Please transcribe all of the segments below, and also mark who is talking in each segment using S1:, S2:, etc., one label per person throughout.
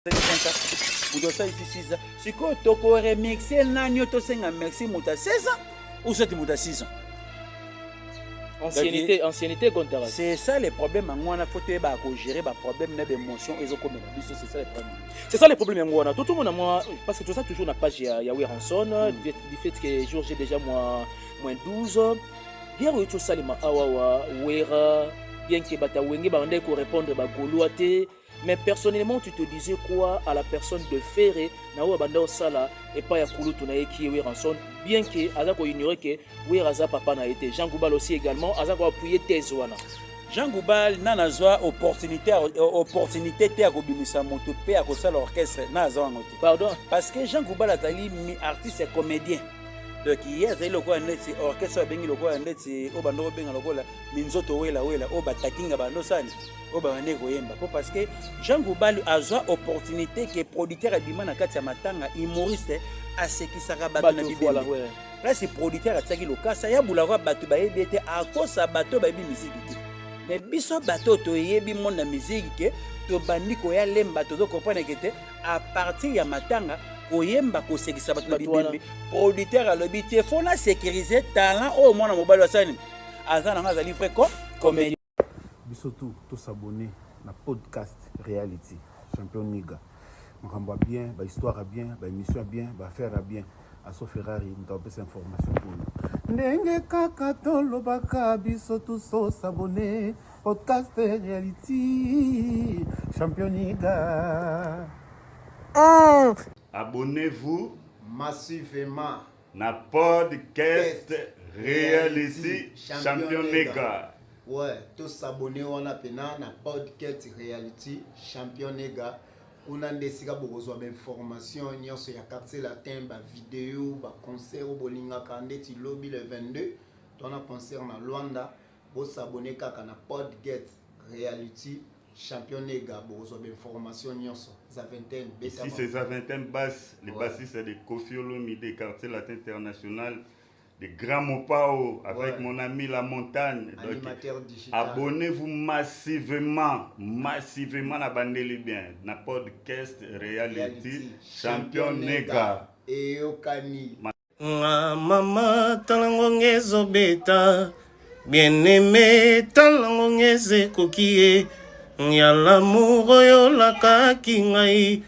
S1: Si tu as remixé l'année, tu as un merci, tu as 16 ans ou tu as 6 ans.
S2: Ancienneté Gontara.
S1: C'est ça le problème. On a faut gérer les problèmes d'émotion et c'est ça le problème.
S2: C'est ça le problème. Tout le monde moi parce que tout ça toujours na page Yahweh Ranson du fait que jour j'ai déjà moins 12. Bien oui tout ça les awawa wera bien que bata wenge ba ndé ko répondre ba goloate. Mais personnellement, tu te disais quoi à la personne de Ferré, Naou Abanda Sala, et pas Yakulu Tunae qui est Ranson, bien que Azako ignorait que Weraza Papa n'a été. Jean Goubal aussi également, Azako a appuyé Tezoana.
S1: Jean Goubal n'a pas opportunité à Gobimisa Motopé à cause de l'orchestre.
S2: Pardon?
S1: Parce que Jean Goubal a été artiste et comédien. Donc hier il a été orchestre bengi loko ndeti obando benga lokola minzoto wela oba takinga bando sali oba wane koyemba parce que Jean Goubal a eu opportunité que producteur abima na kati ya matanga humoriste asekisaka bato na bibela là c'est producteur ataki lokasa ya bulaka bato bayebi ete akosa bato bayebi musique mais biso bato to yebi monde musique ke to bandi ko ya lemba to comprendre que te à partir ya matanga oyemba ko sekisa bato bibembe producteur alobi te fona sécuriser talent au mwana mobali wasani azana nga zali frère comédien
S3: biso tout s'abonner na podcast reality champion Niga makambo bien ba histoire bien ba émission bien ba faire bien aso Ferrari mtapesa information pour ndenge kaka tolobaka biso tout s'abonner podcast reality champion Niga.
S4: Abonnez-vous
S5: massivement
S4: na podcast Reality Champion Nega.
S5: Ouais, tous s'abonner wana pena na podcast Reality Champion Nega. Kuna ndesika bokozwa ba information nyonso ya quartier latin ba vidéo ba concert au bolinga kandeti lobby le 22 tona concert na Luanda bo s'abonner kaka na podcast Reality Champion Nega bokozwa ba information nyonso za vingtaine
S4: ici c'est za vingtaine basse les bassistes de Kofi Olomide quartier latin international de Grand Mopao avec mon ami La Montagne.
S5: Animateur digital.
S4: Abonnez-vous massivement na bandeli bien na podcast Reality Champion Nega.
S5: Et Okani.
S6: Mama talangongezo beta bien-aimé talangongeze kokie ya l'amour yo lakaki ngai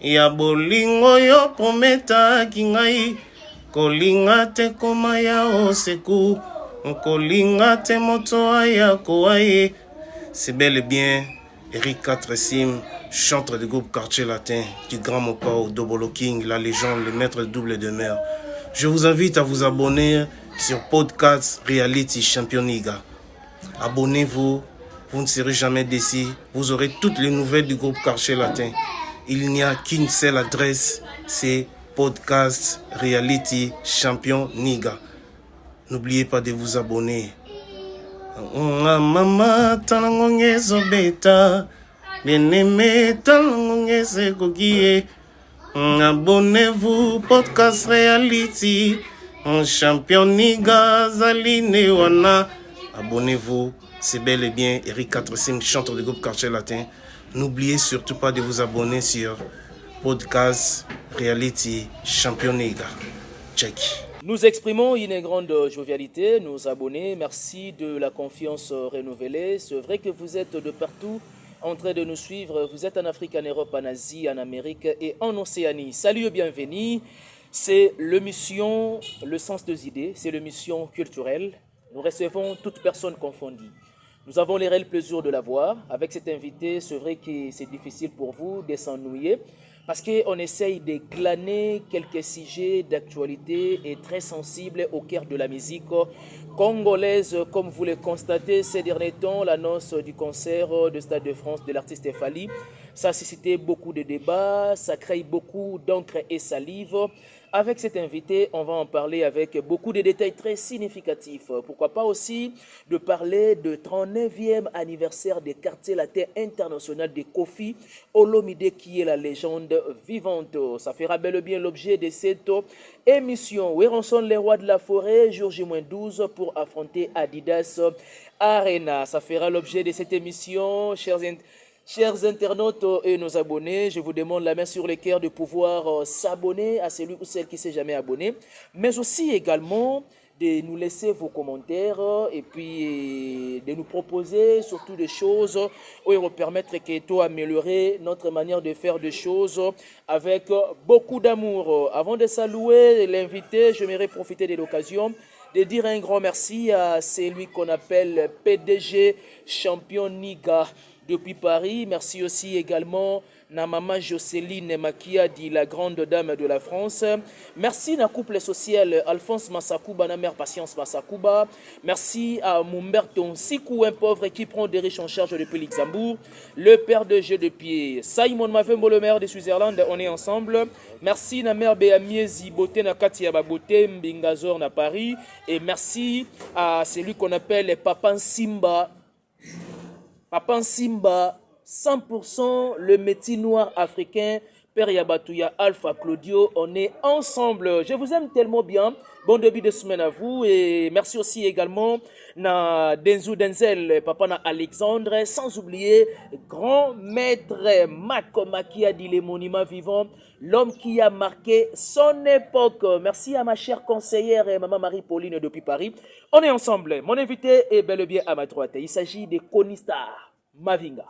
S6: ya bolingo yo prometaki ngai kolinga te koma ya oseku kolinga te moto aya koaye. C'est bel et bien Eric 4 Sim, chanteur du groupe Quartier Latin du Grand Mopao, Dobolo King, la légende, le maître double de mer. Je vous invite à vous abonner sur podcast Reality Champion Niga. Abonnez-vous, vous ne serez jamais déçus. Vous aurez toutes les nouvelles du groupe Quartier Latin. Il n'y a qu'une seule adresse, c'est podcast Reality Champion Niga. N'oubliez pas de vous abonner. Mama talangongezo beta bien-aimé talangongeze kokie. Abonnez-vous podcast Reality Champion Niga zaline wana. Abonnez-vous, c'est bel et bien Eric 4 Sim, chanteur du groupe Quartier Latin. N'oubliez surtout pas de vous abonner sur podcast Reality Champion Niga. Check.
S2: Nous exprimons une grande jovialité, nos abonnés. Merci de la confiance renouvelée. C'est vrai que vous êtes de partout en train de nous suivre. Vous êtes en Afrique, en Europe, en Asie, en Amérique et en Océanie. Salut et bienvenue. C'est l'émission Le Sens des idées. C'est l'émission culturelle. Nous recevons toutes personnes confondues. Nous avons le réel plaisir de la voir. Avec cet invité, c'est vrai que c'est difficile pour vous de s'ennuyer parce qu'on essaye de glaner quelques sujets d'actualité et très sensibles au cœur de la musique congolaise. Comme vous le constatez ces derniers temps, l'annonce du concert de Stade de France de l'artiste Fally, ça a suscité beaucoup de débats, ça crée beaucoup d'encre et salive. Avec cet invité, on va en parler avec beaucoup de détails très significatifs. Pourquoi pas aussi de parler de 39e anniversaire des quartiers latins international de Kofi Olomide qui est la légende vivante. Ça fera bel et bien l'objet de cette émission. Weranson, les rois de la forêt, jour J-12 pour affronter Adidas Arena. Ça fera l'objet de cette émission, chers Chers internautes et nos abonnés, je vous demande la main sur le cœur de pouvoir s'abonner à celui ou celle qui ne s'est jamais abonné, mais aussi également de nous laisser vos commentaires et puis de nous proposer surtout des choses qui vont permettre d'améliorer notre manière de faire des choses avec beaucoup d'amour. Avant de saluer l'invité, j'aimerais profiter de l'occasion de dire un grand merci à celui qu'on appelle PDG Champion Niga depuis Paris. Merci aussi également à maman Jocelyne Makiadi, la grande dame de la France. Merci à couple social Alphonse Massakuba, la mère Patience Massakuba. Merci à Mumberto Sikou, un pauvre qui prend des riches en charge depuis Luxembourg. Le père de jeu de pied, Simon Mavembo, le maire de Switzerland, on est ensemble. Merci à mère Béamiezi Boté na Katia Baboté, Mbingazor na Paris. Et merci à celui qu'on appelle Papa Simba. Papa Simba, 100% le métier noir africain, Père Yabatouya, Alpha Claudio, on est ensemble. Je vous aime tellement bien. Bon début de semaine à vous et merci aussi également à Denzo Denzel, papa na Alexandre, sans oublier grand maître Makoma qui a dit les monuments vivants, l'homme qui a marqué son époque. Merci à ma chère conseillère et maman Marie-Pauline depuis Paris. On est ensemble. Mon invité est bel et bien à ma droite. Il s'agit de Konistar Mavinga,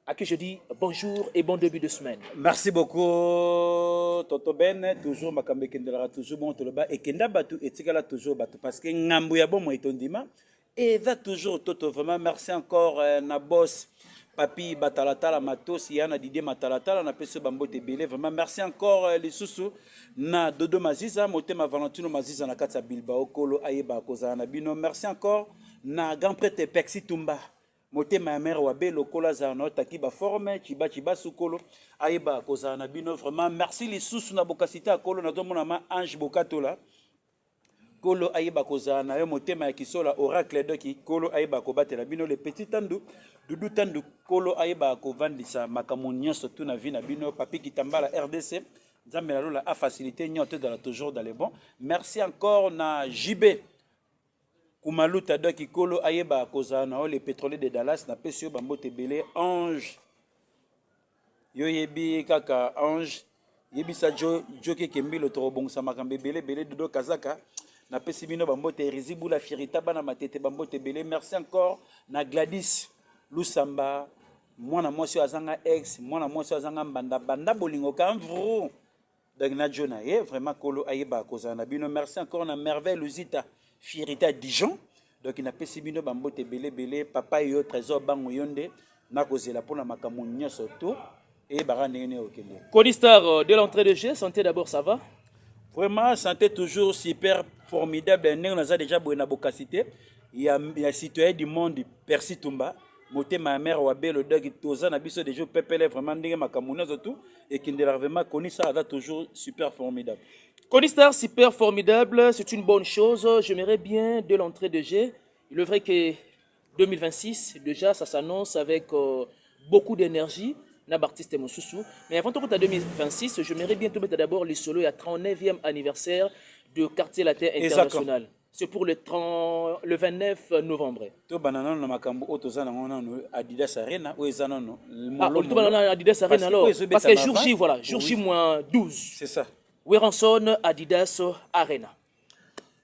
S2: à qui je dis bonjour et bon début de semaine.
S1: Merci beaucoup, Toto Ben. Toujours, Makambe Kendela, toujours bon, Toloba. Et Kenda Batu, et Tigala, toujours Batu. Parce que Ngambouya bon, moi, Tondima. Et va toujours, Toto. Vraiment, merci encore, na boss, Papi Batalatala, Matos, Yana Didier Matalatala, na Peso Bambo Tebele. Vraiment, merci encore, les sous na Dodo Maziza, Motema Valentino Maziza, na Katsa Bilbao, Kolo, Ayeba, Kozana Bino. Merci encore, na Grand Prêtre Pexi Tumba. Motema mère wabe lokola zana taki ba forme chiba sukolo aiba kozana bino vraiment merci les sous na bokasita kolo na domona ma ange bokatola kolo aiba kozana yo motema ya kisola oracle doki kolo aiba kobatela bino le petit tandu dudu tandu kolo aiba kovandisa makamonia surtout na vie na bino papi kitambala RDC nzambe na lola a facilité nyote dans toujours dans les bons. Merci encore na JB Kumaluta doki kolo ayeba kozana les pétroliers de Dallas na pesio bambo tebele ange yo yebi kaka ange yebi sa jo joke kembilo torobong sa makambe bele dodo kazaka na pesi bino bambo te rizibula firita bana matete bambo tebele. Merci encore na Gladys Lusamba mwana mwasi azanga ex mwana mwasi azanga banda bolingo ka mvro dagna jona vraiment kolo ayeba kozana bino. Merci encore na merveille Luzita Firita Dijon. Donc il n'a pas si bien bambote belé papa yo trésor bango yonde na kozela pona makamunyo surtout et baranene okende.
S2: Konistar, de l'entrée de jeu, santé d'abord, ça va?
S1: Vraiment santé toujours super formidable. On a déjà bonne bokasité. Il y a citoyen du monde Percy Tumba. Moté ma mère wabe le dog toza na biso déjà pepele vraiment ndenge makamunyo surtout et qui ne vraiment connu ça a toujours super formidable.
S2: Konistar, super formidable, c'est une bonne chose. J'aimerais bien de l'entrée de jeu. Il est vrai que 2026, déjà, ça s'annonce avec beaucoup d'énergie. Nabartiste Moussoussou. Mais avant tout, à 2026, j'aimerais bien te mettre d'abord les solos. Il y a 39e anniversaire de Quartier Latin International. C'est pour le 29 novembre.
S1: To banana na makambo otoza na ngona Adidas Arena ou ezana no.
S2: Ah, to banana Adidas Arena alors parce que jour J voilà, jour J moins 12.
S1: C'est ça.
S2: Weranson Adidas Arena.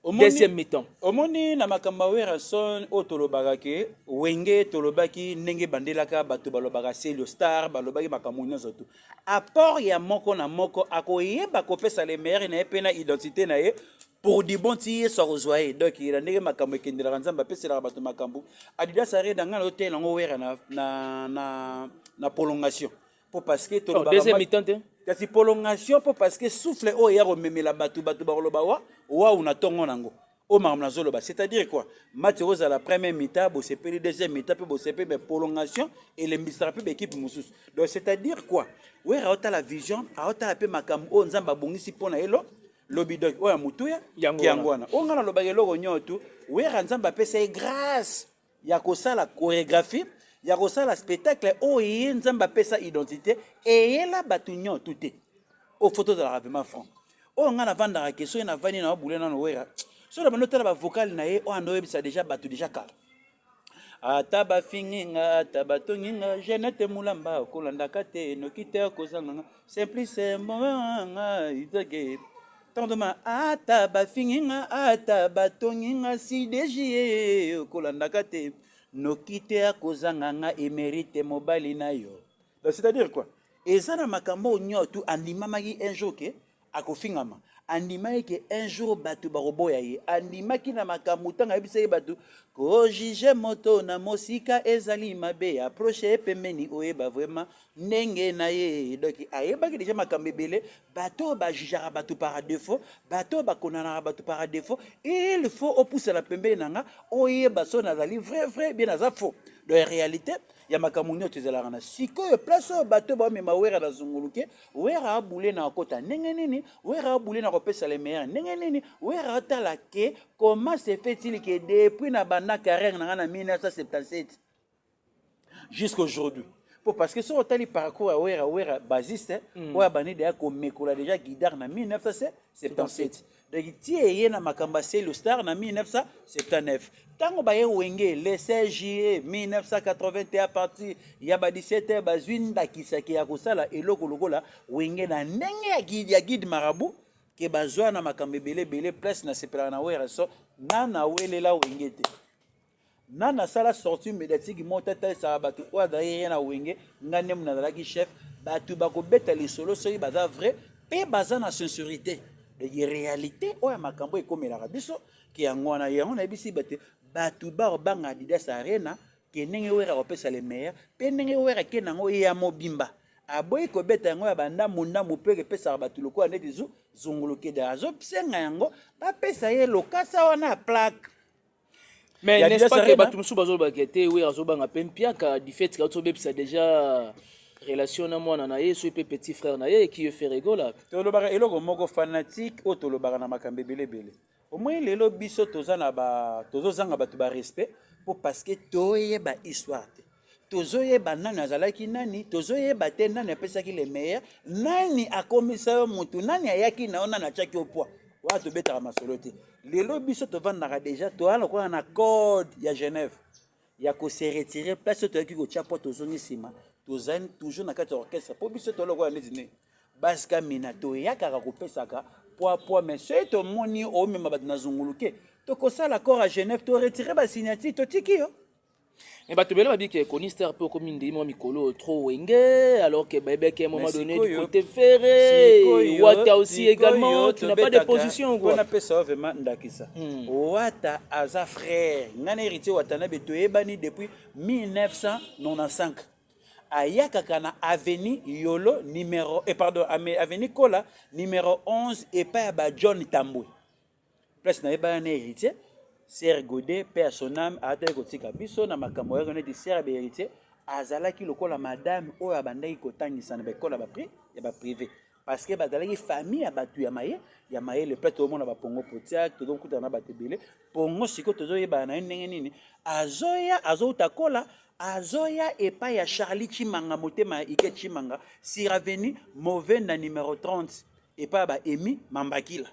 S2: Deuxième mi-temps.
S1: Omoni na makamba Weranson otolobaka ke wenge tolobaki ndenge bandelaka bato balobaka c'est le star balobaki makamunyo zoto. Apport ya moko na moko akoyeba kopesa le meilleur na epena identité na ye pour du bon tiers sur Rosoye. Donc il a ndenge makambo kendela nzamba pesela bato makambo. Adidas Arena ngana hotel ngo wera na prolongation. Pour parce que
S2: tolobaka deuxième mi-temps
S1: kasi prolongation pour parce que souffle o ya rememela bato bakoloba wa una tongo nango o mamna zoloba c'est-à-dire quoi match rose à la première mi-temps bo sepeli deuxième mi-temps pe bo sepeli prolongation et le mistra pe équipe musus donc c'est-à-dire quoi we raota la vision raota la pe makam o nzamba bongisi pona elo lobi donc o ya mutuya yangwana o ngana loba eloko nyoto we nzamba pe c'est grâce ya kosala chorégraphie ya kosala spectacle o nzamba pesa identité et la batunyo touté au photo de la ravement franc o ngana vanda ke so na vani na bule na wera so la banota ba vocal na e o ando yebisa déjà batu déjà kala ata bafinginga ata batonginga Jeanette Mulamba kolandaka te noki te kozanga simplice mbonga itake tandoma ata bafinginga ata batonginga CDG kolandaka te noki te kozanga nga émérite mobali na yo. C'est-à-dire quoi? Et ça na makambo nyotu andimamaki un jour ke akofingama andimaki ke un jour batu baroboya ye andimaki na makambo tanga yebisa ye batu ko jige moto na mosika ezali mabe approche pembeni oyeba vraiment ndenge na ye donc ayebaki déjà makambo ebele bato bajugera batu par défaut bato bakonana batu par défaut il faut opousse la pembeni nanga oyeba so nazali vrai bien naza faux de réalité ya makambo nyoto ezalaka na sikoyo place oyo bato bamema wera na zunguluke wera abule na kota ndenge nini wera abule na kopesa le meilleur ndenge nini wera atala ke comment se fait-il que depuis na banda carrière na 1977 jusqu'à aujourd'hui parce que si on a parcours à wera basiste oya bani de komekola déjà guidar na 1977 donc tie na makamba c'est le star na 1979 tango baye wenge le 16 juillet 1981 à partir ya ba 17h bazwin ndakisaki ya kosala eloko lokola wenge na ndenge ya guide marabout ke bazwa na makambe belé place na sepela na wera so nana welela wenge te nana sala sortie médiatique motata sa batu kwa derrière na wenge ngane mnazalaki chef batu bakobeta lisolo soki baza vrai pe baza na sincérité de réalité oya makambo ekomelaka biso ki yango wana yango na bisi batu banga Adidas Arena ke ndenge wera kopesa le meilleur pe ndenge wera ke nango ya mobimba aboyi kobeta yango ya banda munda mupeke pesa batu lokola ndeti zunguluke da azo psenga yango bapesa ye lokasa wana plaque.
S2: Mais n'est-ce pas que Batumsou Bazol Bakete, oui, Azobanga Pempiaka, du fait que ça déjà relation à moi, Nanaye, ce petit frère Naye, qui fait rigoler.
S1: Tolobara, et logo mogo fanatique, au Tolobara Namakambe Bele. Au moins, les lobbies sont tozanga batuba respect, pour parce que toye ba histoire. Tozoye ba nana zalaki nani, tozoye ba te nani apesa ki le meilleur, nani a commis ça mutu, nani ayaki na ona na chaki au poids. Wa to betara masolote. Les lobbies sont déjà toi on a code ya Genève. Ya ko se retirer place to ki ko chapo to zoni sima. To zan toujours na kati orchestre. Po biso to loko na dîner. Baska mina to ya kaka ko pesaka poids mais c'est to moni o mema bat na zunguluke. To ko ça l'accord à Genève to retirer ba signature to tiki yo.
S2: Mais Batubela m'a dit que Conister un peu comme une démon Mikolo trop wenge alors que Bébé à un moment donné du côté ferré Wata aussi également tu n'as pas de position quoi.
S1: On appelle ça vraiment ndakisa. Wata aza frère ngana héritier Wata na beto ebani depuis 1995. Ayaka kana avenue Yolo numéro avenue Kola numéro 11 et pas ba John Tambwe. Place na ebani héritier Ser Godé, père son âme, a été kotika biso na makambo ya de ser héritier, azalaki lokola madame o abandaki kotangisa na bekola ba privé parce que bazalaki famille ya batu ya maye le plateau au monde ba pongo potiak to donc kutana ba tebele pongo siko tozoyeba na ndenge nini azoya azotakola azoya epa ya Charlie Chimanga motema ike Chimanga sur avenue mauvais na numéro 30 epa ba Emi Mambakila.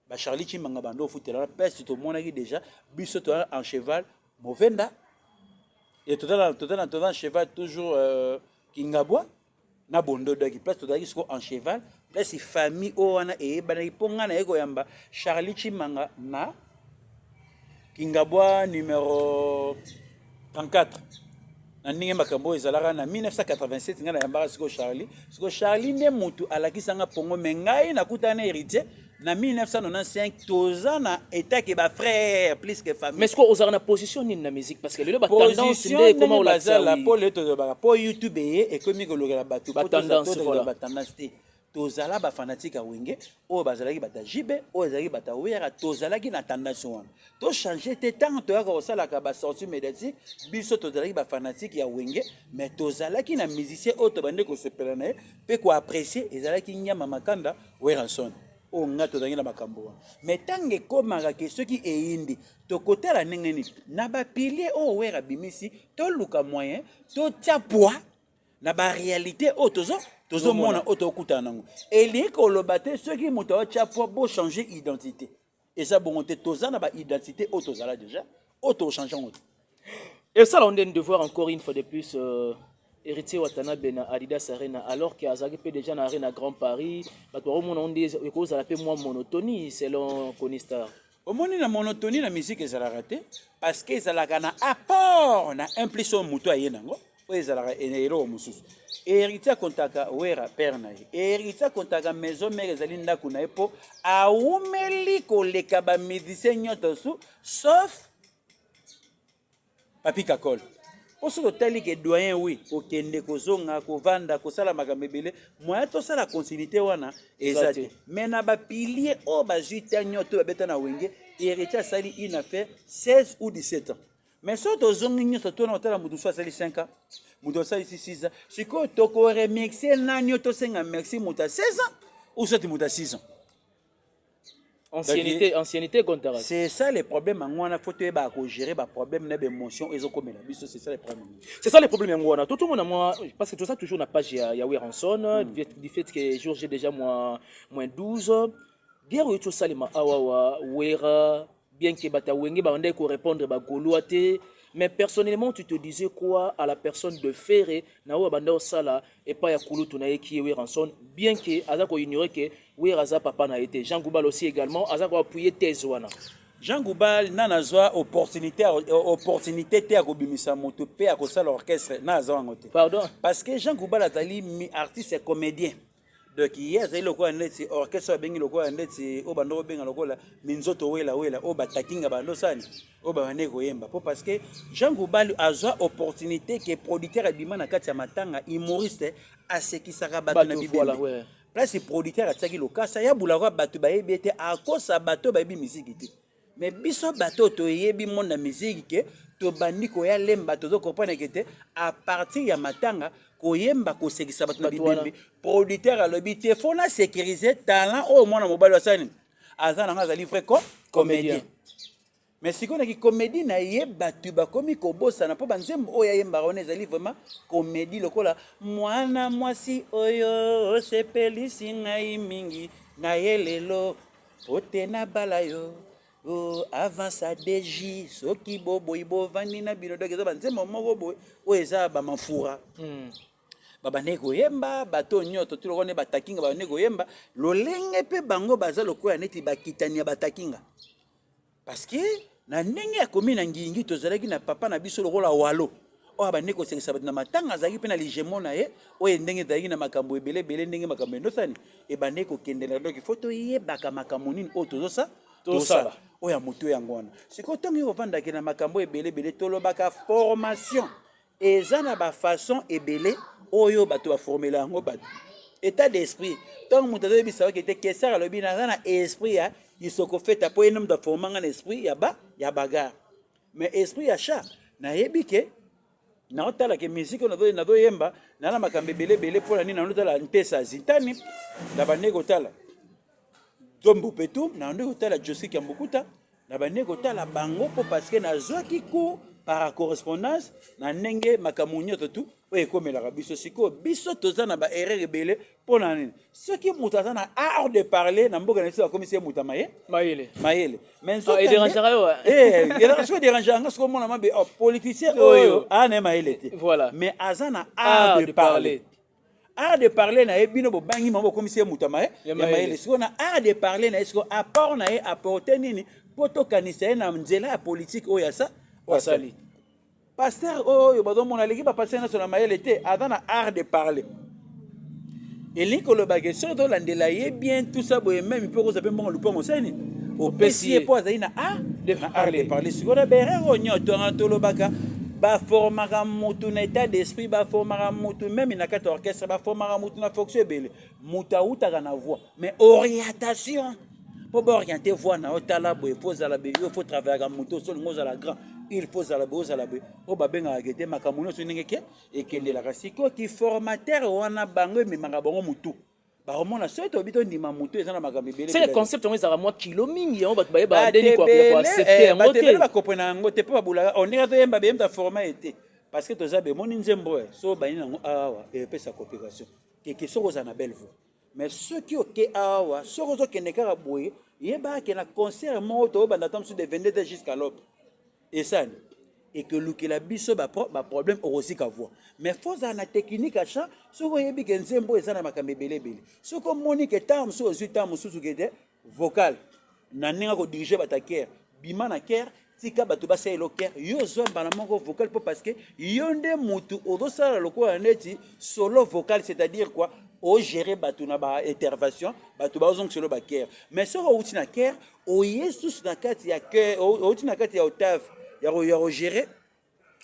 S1: Ba Charlie Chimanga bando futela peste to monaki déjà biso to en cheval movenda et total en cheval toujours Kingabwa na bondo daki place to daki en cheval place famille o wana e bana iponga na eko yamba Charlie Chimanga na Kingabwa numéro 34 na ninge makambo ezalaka na 1987 ngana yamba siko Charlie ne mutu alakisanga pongo mengai na kutana héritier na 1995 tozana état que ba frère plus que famille.
S2: Mais est-ce qu'on a une position ni na musique parce que le ba tendance ndé comment on la
S1: la pour le to ba pour YouTube et comme que le ba
S2: tendance voilà
S1: ba tendance tozala ba fanatique wenge o bazalaki bata jibe o bazalaki bata wera tozalaki na tendance wana to changer te tant to ka osala ka ba sortie médiatique biso tozalaki ba fanatique ya wenge mais tozalaki na musicien o to bande ko sepela na pe ko apprécier ezalaki nyama makanda wera son o ngato zangi na makambo mais tange komaka ke soki eyindi to kotela nengeni na ba pilier o wera bimisi to luka moyen to tia poids na ba réalité o tozo mona o to kutana nango eli ko lobate soki moto o tia poids bo changer identité et ça bon te toza na ba identité o tozala déjà o to changer ngoto.
S2: Et ça, on est de voir encore une fois de plus héritier Watanabe na Adidas Arena, alors qu'il y a déjà dans l'Arena Grand Paris, on dit que ça appelle moins monotonie selon Conistar.
S1: Au moins, la monotonie la musique est raté parce que ça la gana apport na implication muto ayenango. Oui, ça la héros musus. Héritier kontaka wera perna. Héritier kontaka maison mère zalinda kuna epo a umeli koleka ba médecin nyotosu sauf Papi Kakol. Oso totali ke doyen oui okende kozonga kovanda kosala makambo ebele moya tosala continuité wana ezate mais na ba pilier o bazita nyoto babeta na wenge héritier sali une affaire 16 ou 17 ans mais so tozongi nyoto tona otala mutu so sali 5 ans mutu sali 6 ans siko toko remixer na nyoto senga merci mutu 16 ans ou so mutu 6 ans.
S2: Ancienneté Gontara.
S1: C'est ça le problème. On a faut gérer les problèmes d'émotion et c'est ça le problème.
S2: C'est ça le problème. Tout le monde moi parce que tout ça toujours n'a pas Yahweh Ranson du fait que jour j'ai déjà moins 12 bien tout ça les awawa wera bien que bata wenge ba ndé ko répondre ba goloate. Mais personnellement, tu te disais quoi à la personne de Ferré, na ou banda sala et pas ya kulutu na eki we ranson, bien que azako ignorer que we raza papa na été. Jean Goubal aussi également, azako appuyer thèse wana.
S1: Jean Goubal na zwa opportunité te akobimisa moto pe akosala orchestre na zwa ngote.
S2: Pardon.
S1: Parce que Jean Goubal atali artiste et comédien. Donc hier c'est loko ndeti orchestre bengi loko ndeti o bando benga loko la minzoto wela o batakinga bando sani o ba wane koyemba po parce que Jean Goubal azwa opportunité que producteur abima na kati ya matanga humoriste asekisaka bato na bibembe place producteur ataki lokasa ya bulaka bato bayebi te akosa bato bayebi musique te mais biso bato to yebi monde musique ke to bandi ko ya lemba to comprendre que te à partir ya matanga koyemba kosekisa bato na bibembe producteur alobi te fona sécuriser talent au mwana mobali wasani azana nga livre comédien mais si on a qui comédie na yeba tu ba komi ko bossa na po banzembo oya yemba on ezali vraiment comédie lokola mwana mwasi oyo sepelisi ngai mingi na yelelo otena balayo o avance à DJ soki bobo ibo vandi na bino donc eza banzembo moko boy o eza ba mafura baba nego yemba bato nyoto tuloko ne batakinga ba nego yemba lolenge pe bango baza lokola neti bakitania batakinga parce que na ndenge ya komi na ngingi tozalaki na papa na biso lokola walo o ba neko sekisa bato na matanga azaki pe na ligement na ye o ndenge ezalaki na makambo ebele ebele ndenge makambo endosani e ba neko kendela donc foto yebaka makambo nini o tozosa tosala o ya moto yango wana siko tongi ovandaki na makambo ebele ebele tolobaka formation eza na ba façon ebele oyo bato ba formela yango bato état d'esprit tant moto azobisa ke te kesara lobi na esprit ya isoko feta po enom da formanga na esprit ya bagarre mais esprit ya chat na yebike na otala ke musique na do yemba na makambe bele bele po na nini na otala mpesa zitani na bandeko tala dombo petu na ndeko tala Josi Kambukuta na bandeko tala bango po parce que na zwaki ko par correspondance na ndenge makamunyo to oye komela biso siko biso toza na ba erreur ebele pona nini soki mutu aza na art de parler na mboka na biso akomisi mutu mayele mais so
S2: et dérangera yo
S1: so dérangera nga siko mona mabe politicien oyo ana mayele te
S2: voilà
S1: mais aza na art de parler art de parler na ebino bo bangi mambo komisi mutu mayele siko na art de parler na siko apport na apporter nini poto kanisa na nzela ya politique oyo sa wasali pasteur oyo bazomona leki ba pasteur na sona mayele te adana art de parler eliko lo bageso do landela ye bien tout ça boye même peut ko mbongo lupongo seni au PC po azina art de parler sikona berero nyoto antolo baka ba formaka mutu na état d'esprit ba formaka mutu même na kata orchestre ba formaka mutu na fonction ebele muta utaka na voix mais orientation pour orienter voix na otala boye faut za la be il faut travailler avec mutu so ngoza la grand il faut zala o babenga agete makamuno so ndenge ekende la kasiko ki formateur wana bango memanga bango mutu ba romona soto bito ndima mutu ezana makambe bele
S2: c'est le concept on ezara moi kilo mingi on ba ba deni quoi accepter en
S1: moté ba kopena ngote pe babula on dirait to yemba bemta format été parce que toza be moni nzembo so ba nina awa et pe sa coopération que soko za na belle voix mais ceux qui OK awa soko zo keneka boye yeba ke na concert moto banda tam sur de 22 jusqu'à l'aube et ça et que lukela biso ba problème aussi ka voix mais faut ça na technique à chat soko yebi ke nzembo eza na makambe belebele soko moni ke tam so ozu tam susu ke vocal na ninga ko diriger ba ta cœur bima na cœur tika bato ba selo cœur yo zo bana moko vocal parce que yonde mutu odo sala loko neti solo vocal c'est-à-dire quoi o gérer bato na ba intervention bato ba ozong solo ba cœur mais soko uti na cœur o yesus na kati ya cœur o uti na kati ya octave ya gérer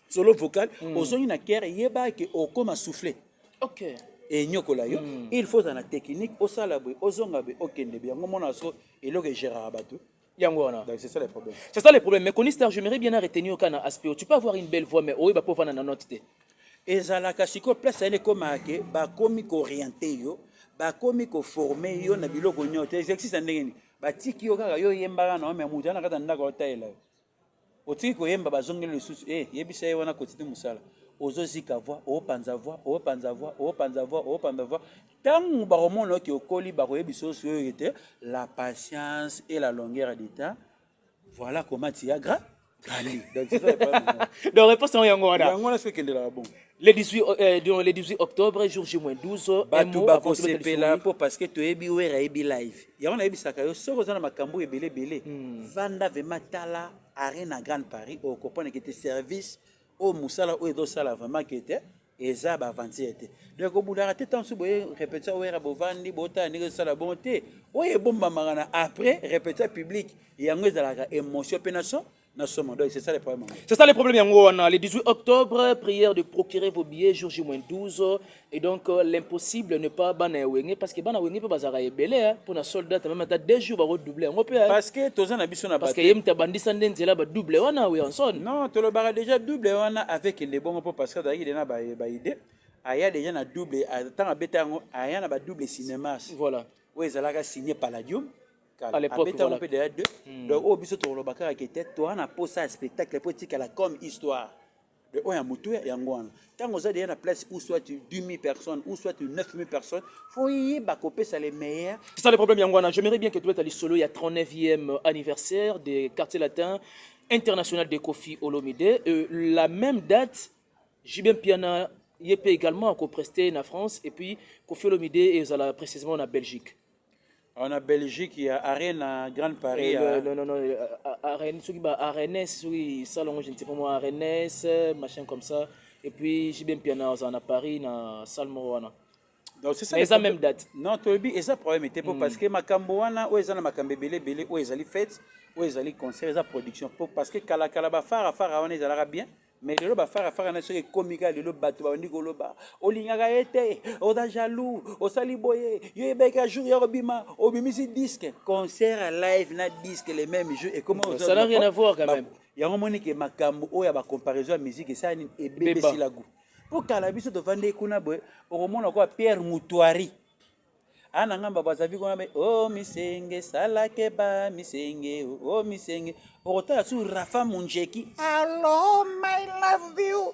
S1: solo vocal ozongi na cœur yeba ke okoma souffler
S2: OK
S1: et nyokola yo il faut dans la technique au salabwe ozonga be okende bien ngomona so eloke gérer bato
S2: Yangwana.
S1: donc c'est ça le problème.
S2: C'est ça le problème. Mais Konistar, j'aimerais bien retenir au Kana aspect. Tu peux avoir une belle voix, mais oui, bah pour faire une note.
S1: Ezalaka siko place ene komake ba komi ko orienté yo ba komi ko formé yo na biloko nyote exercice ndengeni ba tiki yo kaka yo yembaka na me mujana kata ndaka otayela otiki ko yemba bazongela lisusu yebisa ye wana kotiti musala ozozika voix opanza voix opanza voix opanza voix opanza voix tangu ba romona ki okoli ba koyebiso so yete la patience et la longueur du temps voilà comment tu as Gali. Donc c'est ça le problème.
S2: Donc réponse en Yangwana.
S1: Yangwana c'est qu'elle est là bon.
S2: Le 18 octobre, jour J-12,
S1: Batu bako sepela po parce que tu ebi wera ebi live. Yangwana ebi sakayo soko zana makambo ebele bele. Vanda vema tala arena Grand Paris au comprendre que tes services au musala ou edo sala vraiment que était eza ba avancer. Donc au bout de la tête en souboye répéter wera bovandi bota ni sala bonté. Oye bomba marana après répéter public. Yangwe zalaka émotion penaso. C'est ça le problème.
S2: C'est ça le problème, Yangwana. Le 18 octobre, prière de procurer vos billets, jour J-12. Et donc, l'impossible n'est pas banawenge parce que banawenge peut bazara ebele pour na soldat même à 2 jours va redoubler.
S1: Parce que tous en habitation na
S2: parce que yem ta bandisa ndenze là ba doubler wana we en son.
S1: Non, tu le bara déjà double wana avec les bons parce que d'ailleurs il na ba idée. Aya déjà na double tant abetango aya na ba double cinéma.
S2: Voilà.
S1: Ouais, zalaka signé Palladium.
S2: À l'époque, voilà.
S1: Donc, au biso to lobaka ki tête toi na posa spectacle politique la comme histoire. De oya mutu ya ngwana. Tant oza déjà na place où soit tu 10 000 personnes ou soit tu 9 000 personnes, faut y bakoper ça les meilleurs.
S2: C'est ça le problème Yangwana. J'aimerais bien que tu mettes à solo il y a 39e anniversaire des quartiers latins international de Kofi Olomide. La même date, Jibem Piana Yepe également a co-presté en France et puis Kofi Olomide est précisément en Belgique.
S1: On a Belgique, il y a Arena Grand Paris.
S2: Non, Arena, salon, je ne sais pas moi, Arena, machin comme ça. Et puis, j'ai bien piano à Paris, na Salmoana.
S1: Donc c'est ça.
S2: Mais ça même date.
S1: Non, tu as ça problème était parce que Makamboana, où est-ce que Makambe belé, où est-ce que fête, où est-ce que concert, ça production. Parce que Kalaba Fara, on est à bien. Mais le ba fara na so comique le bato ba ndiko loba olingaka ete oda jaloux osali boye yo ebeka jour ya obima obimisi disque concert live na disque les mêmes jeux et comment
S2: ça n'a rien à voir quand même
S1: ya ngomoni ke makambo oya ba comparaison musique ça ni ebebe silagu pour kala biso to vande kuna boye okomona kwa Pierre Mutuari ana ngamba bazavi kona be oh misenge salake ba misenge oh misenge orota su Rafa Munjeki hello my love you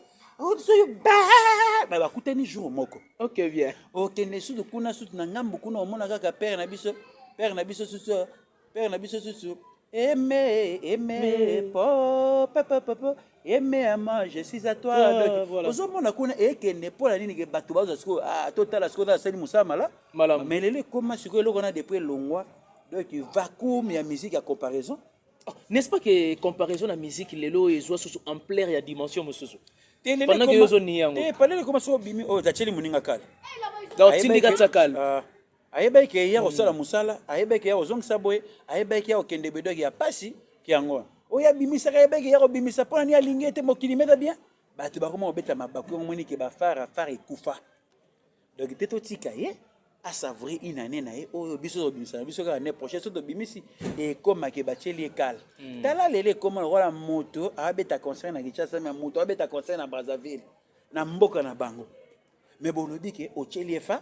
S1: so you bad ba bakuteni jour moko
S2: OK bien
S1: OK ne su kuna su na ngambu kuna omona kaka père na biso susu aimé papa aimé à moi je suis à toi
S2: voilà
S1: ozomona kuna ekende pola nini ke bato bazo siko totala siko da sali musama la mais lele comment siko eloko na depuis longwa donc vacuum ya musique à comparaison
S2: n'est-ce pas que comparaison la musique lelo ezwa sous ampleur ya dimension mosusu
S1: pendant que yozo ni yango pendant comment so bimi o tacheli muninga kala
S2: donc tindika tsakala
S1: ayeba ke ya osala musala ayeba ke ya ozongisa boye ayeba ke ya okende bedo ya pasi ki yango oya bimisa ka ayeba ke ya obimisa pona ni alingi te mokili meta bien bato bakoma obeta mabaku ngomoni ke ba fara ekufa donc teto tika ye a savourer une année na ye oyo biso obimisa biso ka année prochaine so to bimisi e koma ke bacheli ekala tala lele koma rola moto abeta concert na Kinshasa mais moto abeta concert na Brazzaville na mboka na bango mais bolobi ke ocheli efa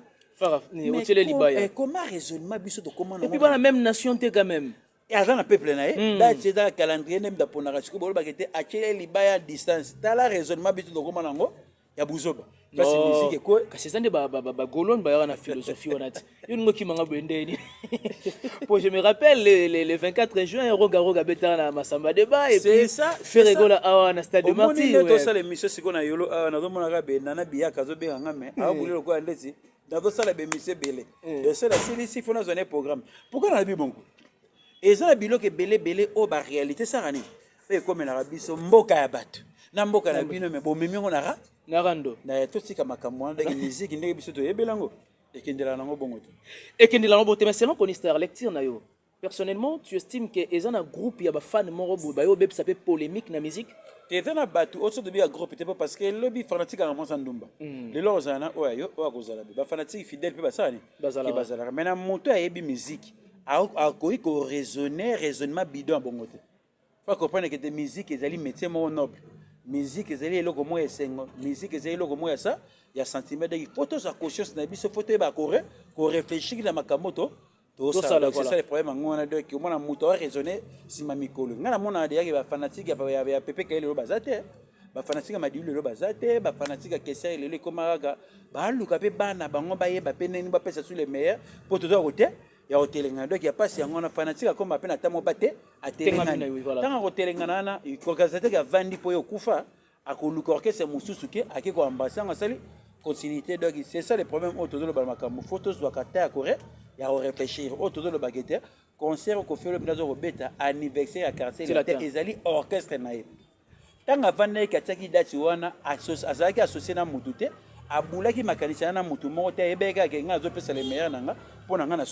S2: mais
S1: comment raisonnement biso to comment
S2: et puis dans la même nation quand même
S1: et agent peuple na da c'est dans calendrier nem da pona rasiko bolo bakete achele libaya distance tala raisonnement biso to comment nango ya buzoba kasi musique ko
S2: kasi ça ne ba golon ba na philosophie onati yo ngo ki manga bendeni pour je me rappelle le 24 juin roga beta na masamba débat et puis
S1: ça
S2: faire rigola awa na stade de Martyr
S1: ouais to ça l'émission siko na yolo na zo mona ga be na biaka zo be nga me a buli ko andesi na zo sala be mise belé et c'est la série si fona zone programme pourquoi na bi bonko et ça bilo ke belé o ba réalité ça rani fait comme na biso mboka ya bato na mboka na bino me bo memi ngona ra
S2: na rando
S1: na to sika makamwa ndenge musique ndenge biso to yebelango ekendela nango bongo to
S2: ekendela nango bote mais selon Conistar lecture na yo personnellement tu estimes que ezana groupe ya ba fan moro ba yo be ça peut polémique na musique
S1: tezana bato oso de bien groupe te parce que lobby fanatique à Mwanza Ndumba les lozana oyo akozala ba fanatique fidèle pe basani bazala mais na moto ayebi musique a koyi ko raisonnement bidon bongo te faut comprendre que des musiques ezali métier mo noble musique ezali eloko mo esengo musique ezali eloko mo ya ça ya sentiment de photo sa conscience na biso photo ba ko réfléchir na makamoto to ça c'est ça le problème ngona donc au moins moto a raisonner sima mikolo ngana mona de ya fanatique ya pepe kaile lo bazate ba fanatique ma diule lo bazate ba fanatique kesa ile komaraga ba luka pe bana bango ba yeba pe neni ba pesa sur les meilleurs pour tout côté ya hotelenga donc ya pasi yango na fanatique comme appel na tamo bate atelenga tanga hotelengana na organisateur ya vandi po yo kufa akoluka orchestre mususu ke akiko ambasanga sali continuité donc c'est ça le problème autour de ba makambo photos doit kata ya correct ya réfléchir autour de le baguette concert ko fait le blazo robeta anniversaire à quartier ezali orchestre na ye tanga vandi kataki dati wana azaki associé na mutute abulaki makanisa na mutu moko te ebeka ke nga zo pesa le meilleur nanga pona nga na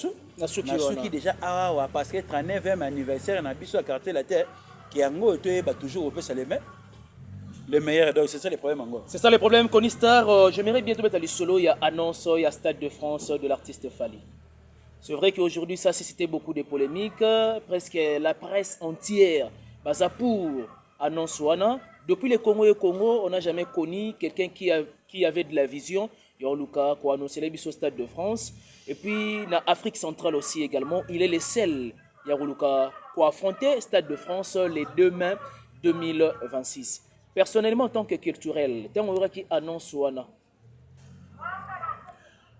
S1: suki déjà awa parce que 39e anniversaire na biso à quartier la terre qui yango to ba toujours pesa le meilleur donc c'est ça le problème encore
S2: c'est ça le problème Conistar j'aimerais bientôt mettre les solo il y a annonce il y a Stade de France de l'artiste Fally. C'est vrai qu'aujourd'hui ça a suscité beaucoup de polémiques presque la presse entière basa pour annonce wana. Depuis le Congo, on n'a jamais connu quelqu'un qui avait de la vision. Yorluka, qui a annoncé le Stade de France. Et puis, dans l'Afrique centrale aussi également, il est le seul, Yorluka, qui a affronté le Stade de France le 2 mai 2026. Personnellement, en tant que culturel, tant on qui annonce wana.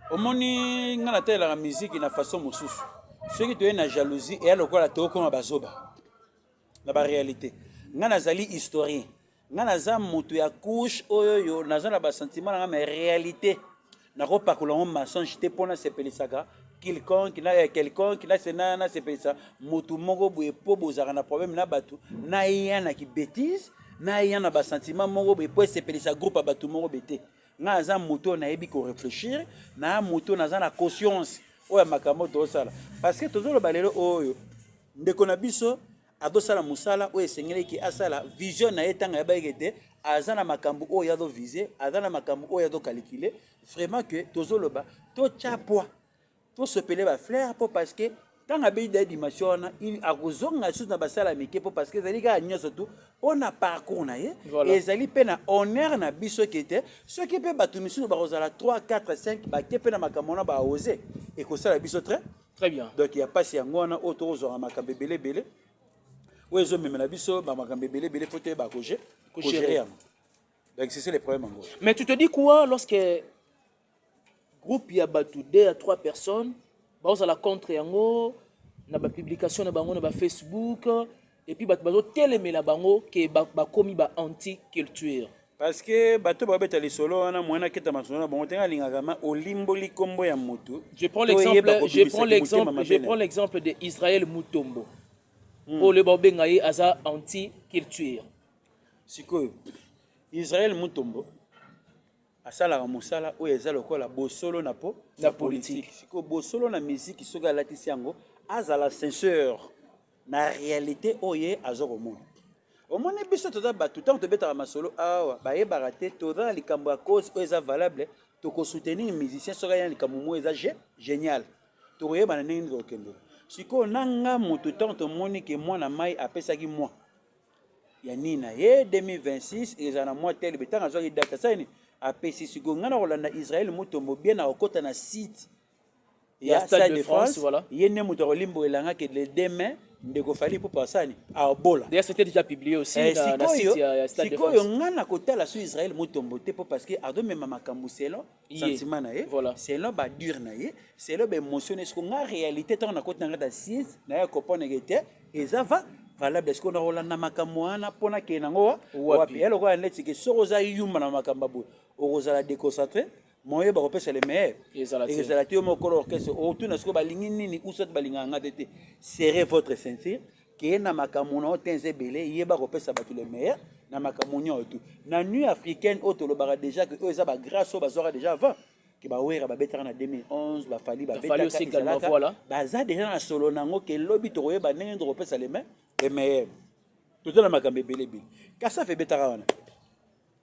S1: Au moni, ngana telle la musique na façon mususu. Ceux qui ont la jalousie et alors quoi la toko na bazoba. La réalité. Ngana zali historien. Ngana za mutu ya couche oyo nazana ba sentiment na mais réalité. Na ko pakola on mensonge te pona sepelisaka quelqu'un qui na senana sepelisa mutu moko boye po bozaka na problème na batu na yana ki bêtise na yana ba sentiment moko boye po sepelisa groupe batu moko bete. Nga za mutu na yebi ko réfléchir na mutu na za na conscience oya makambo to sala parce que toujours le balelo oyo ndeko na biso adosala musala oyo esengeli ki asala vision na etanga ya baigete azana makambo oyo ya do viser azana makambo oyo ya do calculer vraiment que tozoloba to chapwa to sepele ba flair po parce que tanga be de dimension na il akozonga sous na basala mike po parce que zali ka nyoso tu on a parcours na ye ezali pe na honneur na biso kete ceux qui peut batu misu ba rozala 3 4 5 ba ke pe na makambo na ba oser et ko sala biso très bien donc il y a pas si ngona auto zo makambe belé oui, je me mets la biso, bah ma gambe belé faut te bah coger. Donc c'est ça le problème en gros.
S2: Mais tu te dis quoi lorsque groupe y a battu 2 à 3 personnes, bah on a la contre yango, na ba publication na bango na ba Facebook et puis bah télémé la bango que bah commis bah anti culture.
S1: Parce que bato ba beta les solo wana mwana keta masolo bon tenga lingaka ma olimboli kombo ya moto.
S2: Je prends l'exemple de Israël Mutombo. Pour le Bobengaï aza anti-culture.
S1: Sikoyo Israël Mutombo asala ka musala o ezalo ko la bosolo na po na politique. Siko bosolo na musique soga latisi yango azala censeur na réalité oye azoko mona. Au moins biso toda ba tout temps to beta masolo awa ba ye barate toda likambo ya cause o eza valable to ko soutenir musicien soga ya likambo mo eza génial. To koye bana ningi ko kendo. Siko nanga moto tanto moni ke mwana mai apesaki moi ya nina ye 2026 ezana moi tel betanga zo data sani apesi siko ngana kolanda Israël Mutombo bien na okota na site ya Stade de France voilà ye ne moto kolimbo elanga ke le demain ndeko fali pour pasani a bola.
S2: D'ailleurs c'était déjà publié aussi dans le site Stade de France.
S1: Sikoyo ngana kotala sur Israël mutombote pour parce que ado même makambu selon sentiment na ye.
S2: Voilà.
S1: Selon ba dur na ye, selon ba émotion est-ce qu'on a réalité tant na kota ngata 6 na ya kopone gete ezava valable est-ce qu'on a rolanda makambu wana pona ke nango wapi elo ko aneti ke sokoza yuma na makambabu okozala déconcentré moye ba kopesa le meilleur ezalati mokolo orchestre otuna siko balingi nini usot balinga ngate serrez votre ceinture ke na makambu na otenze belé yeba kopesa batu le meilleur na makambu nyoto na nuit africaine otolobaka déjà que eza ba grâce bazora déjà avant que ba wera ba betara na 2011 ba fali ba betara
S2: aussi également voilà
S1: baza déjà na solo nango ke lobi to koyeba ndenge ndo kopesa le meilleur tout na makambu belé bi kasa fe betara wana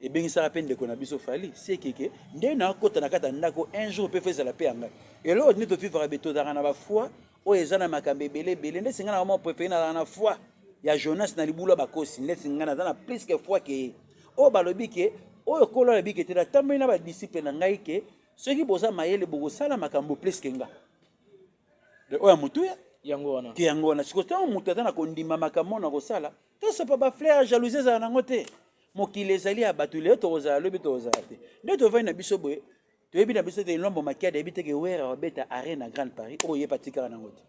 S1: et bien ça rappelle de qu'on a biso fali c'est que ndé na kota na kata ndako un jour peut faire la paix anga et là on ne peut vivre avec tout dans la foi o ezana makambe belé ndé singa na mo préféré na foi ya Jonas na libula bakosi ndé singa na na plus que foi que o balobi ke o kolo la bike te na tambo na ba disciple na ngai ke ceux qui boza mayele bogo sala makambo plus que nga de o ya mutu ya
S2: yango wana
S1: ki yango na sikoto mutu na kondima makambo na ko sala to ça pas ba fleur jalousie za na ngote mokili ezali ya bato leo tokozala lobi tokozala te nde tovai na biso boye toyebi na biso te lombo makiade yebi teke wera obeta arena na Grande Paris oyo ye patikaka nango te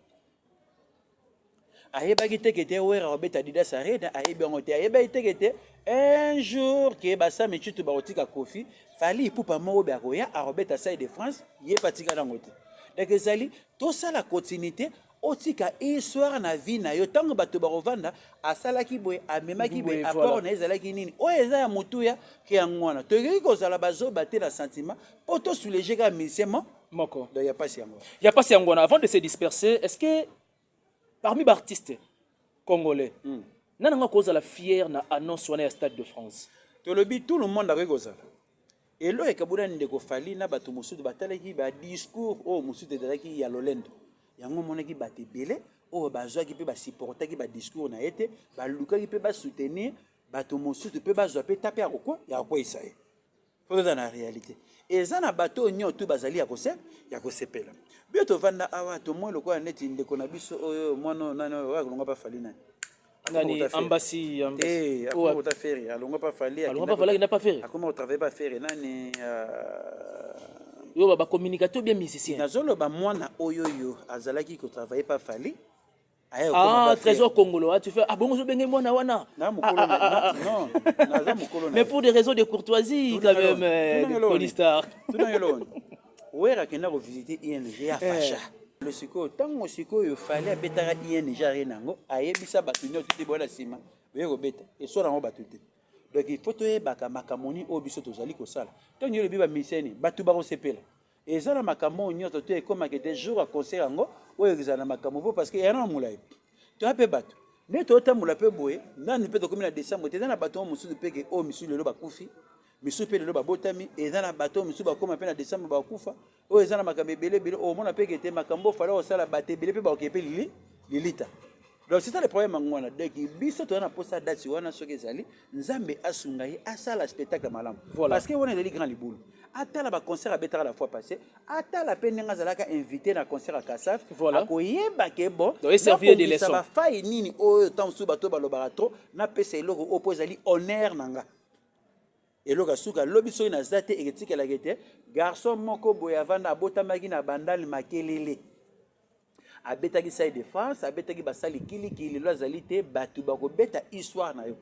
S1: ayebaki teke te wera obeta Adidas arena ayebi yango te ayebaki teke te un jour ke basami tutu bakotika kofi fali ipupa moko be akoya arobeta Stade de France ye patika nango te donc ezali tosala continuité otika histoire na vie na yo tango bato barovanda asalaki boye amemaki boye apport na ezalaki nini o eza ya mutuya ke yangwana toyeki kozala bazoba te na sentiment po to soulager ka misemo
S2: moko
S1: donc ya pasi yango
S2: ya pasi yango avant de se disperser est-ce que parmi les artistes congolais nana kozala fier na annonce wana ya Stade de France
S1: tolobi tout le monde akoki kozala elo ekabuna ndeko fali na bato mosusu batalaki ba discours o mosusu ezalaki ya lolendo yango monaki bato ebele oyo bazwaki mpe basupportaki badiscours na ye te balukaki mpe basoutenir bato mosusu mpe bazwa mpe tape ya kokweyisa ye po eza na réalité eza na bato oyo nyonso bazali ya kosepela bio tovanda awa tomoi lokola neti ndeko na biso oyo mwana nani oyo akolonga pa fali nani
S2: ambasi
S1: akoma ta feri alonga pa fali
S2: na pa feri
S1: akoma otravaille pa feri nani
S2: yo ba communicateur bien musicien
S1: nazoloba mwana oyo yo azalaki ko travailler pa fali
S2: trésor congolais tu fais bongo zo benge mwana wana
S1: non naza mukolo
S2: mais pour des raisons de courtoisie quand même Conistar
S1: wera kenda ko visiter ING ya fasha le siko tango siko yo fali abetaka ING renango ayebisa batu nyoti te bona sima be ko beta et so nango batu te donc il faut toyebaka makamoni oyo biso tozali kosala ntango yo lobi bamiseni bato bakosepela eza na makambo nyonso to ekomaka te jour ya concert yango oyo ezala na makambo po parce que yana na molai toya mpe bato nde totambola mpe boye nani mpe tokomi na décembre te eza na bato oyo mosusu mpeke oyo misusu lelo bakufi misusu mpe lelo babotami eza na bato oyo misusu bakoma mpe na décembre bakufa oyo eza na makambo ebelebele omona mpeke te makambo ofala kosala bato ebele mpe bakoke mpe lilita. Donc c'est ça le problème ngwana donc biso to na posa date wana soki ezali nzambe asunga ye asala spectacle malamu parce que wana ezali grand libulu atala ba concert abetaka la fois passée atala pe ndenga zalaka invité na concert à Kasaf akoyeba ke bon
S2: donc servir de leçon
S1: ba faille nini oyo tansu bato balobaka trop na pesa eloko opposali honneur nanga eloko suka lobi soki na zate eketikela kete garçon moko boye avanda abotamaki na bandali makelele abetaki Stade de France abetaki basali kilikili lo azali te bato bakobeta histoire na yo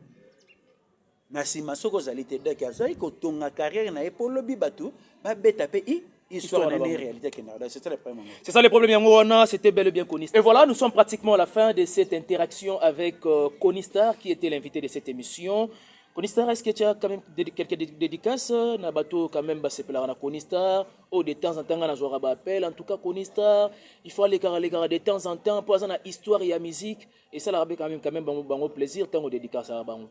S1: na nsima soko ozali te donc azali kotonga carrière na ye mpo lobi bato babeta mpe histoire na ye réalité kenaka. C'est ça le problème.
S2: C'est ça le problème yango c'était bel et bien Conistar. Et voilà, nous sommes pratiquement à la fin de cette interaction avec Conistar qui était l'invité de cette émission. Conistar, est-ce que tu as quand même quelques dédicaces na bateau quand même c'est pour la Conistar ou de temps en temps on a joué à appel en tout cas Conistar il faut aller de temps en temps pour avoir histoire et la musique et ça la quand même bon plaisir tant au dédicace à bon.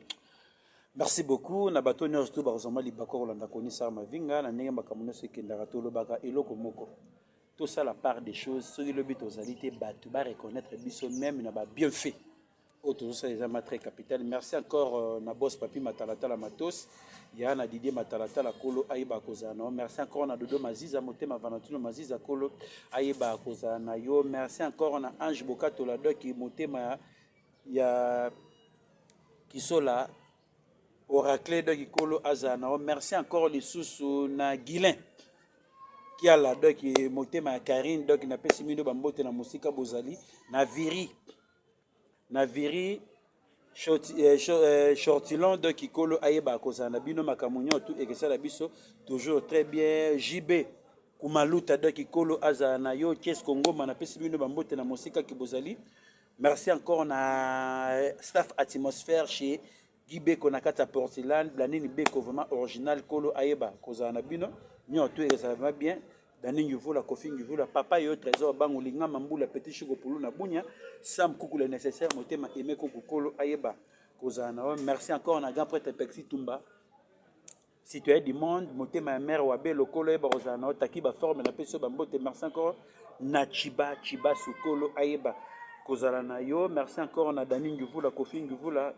S1: Merci beaucoup na bateau nyos tout bazoma libako Rolanda Conistar mavinga na ndenge makamuno sekendaka to lobaka eloko moko tout ça la part des choses sur le but aux alités bateau ba reconnaître biso même na ba bien fait. Autour ça les amas très capital. Merci encore na boss papi Matalata la matos. Ya na Didier Matalata la kolo aiba kozana. Merci encore na Dodo Maziza Motema Valentino Maziza kolo aiba kozana yo. Merci encore na Ange Bokato la do ki Motema ya Kisola Oracle de Kikolo Azana. Merci encore les sous na Guilin qui a la doc et motema Karine doc na pesi mino bambote na musika bozali na viri shortilon doc Kikolo ayeba kozana bino makamunyo tout et que ça la biso toujours très bien. JB Kumaluta doc Kikolo Azana yo Kies Congo na pesi mino bambote na musika kibozali. Merci encore na staff atmosphère chez Guibé Konakata Porcelaine, Blanini Beko vraiment original Kolo Ayeba, Kozana Bino, Nyon tout et ça va bien. Dani Yuvu la Kofi Yuvu la Papa Yo Trésor Bangulinga Mambu la Petit Chugo Poulou na Bunya, Sam Koukou le nécessaire, Motema Aimé Koukou Kolo Ayeba, Kozana. Merci encore na Grand Prêtre Pexi Tumba. Citoyen du monde, Motema Mère Wabe, le Kolo Ayeba, Kozana, Takiba Forme la Peso Bambote, merci encore na Chiba Sukolo Ayeba, Kozana na Yo, merci encore na Dani Yuvu la Kofi Yuvu la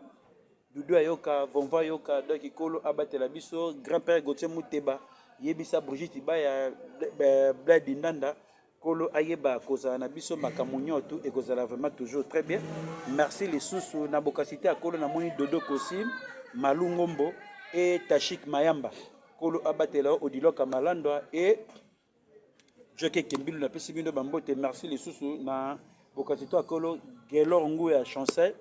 S1: Doudou Ayoka, Vonva Yoka, Doki Kolo Abatela Biso, grand-père Gauthier Mouteba, Yebisa Brigitte Ibaya, Bled Indanda, Kolo Ayeba, Kozana Biso, Makamunyo, tout, et Kozala vraiment toujours très bien. Merci les sous Nabokasité à Kolo Namoni Dodo Kosim, Malou Ngombo et Tachik Mayamba, Kolo Abatela, Odilo Kamalandwa et Joke Kembilu, la Pessibino Bambote, merci les sous Nabokasité à Kolo, Gelor Ngouya Chancel.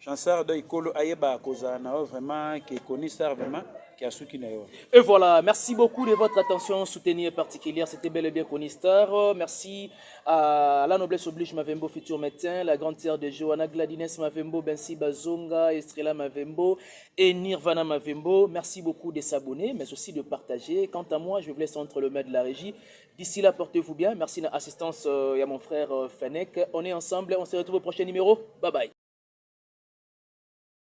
S1: Chansard de Ikolo Ayeba Kozana vraiment qui est connu ça vraiment qui a soutenu.
S2: Et voilà, merci beaucoup de votre attention soutenue particulière. C'était bel et bien Konistar. Merci à la noblesse oblige Mavembo, futur médecin, la grande sœur de Johanna Gladines Mavembo, Bensi Bazonga, Estrella Mavembo et Nirvana Mavembo. Merci beaucoup de s'abonner, mais aussi de partager. Quant à moi, je vous laisse entre le main de la régie. D'ici là, portez-vous bien. Merci de l'assistance à mon frère Fennec. On est ensemble. On se retrouve au prochain numéro. Bye bye.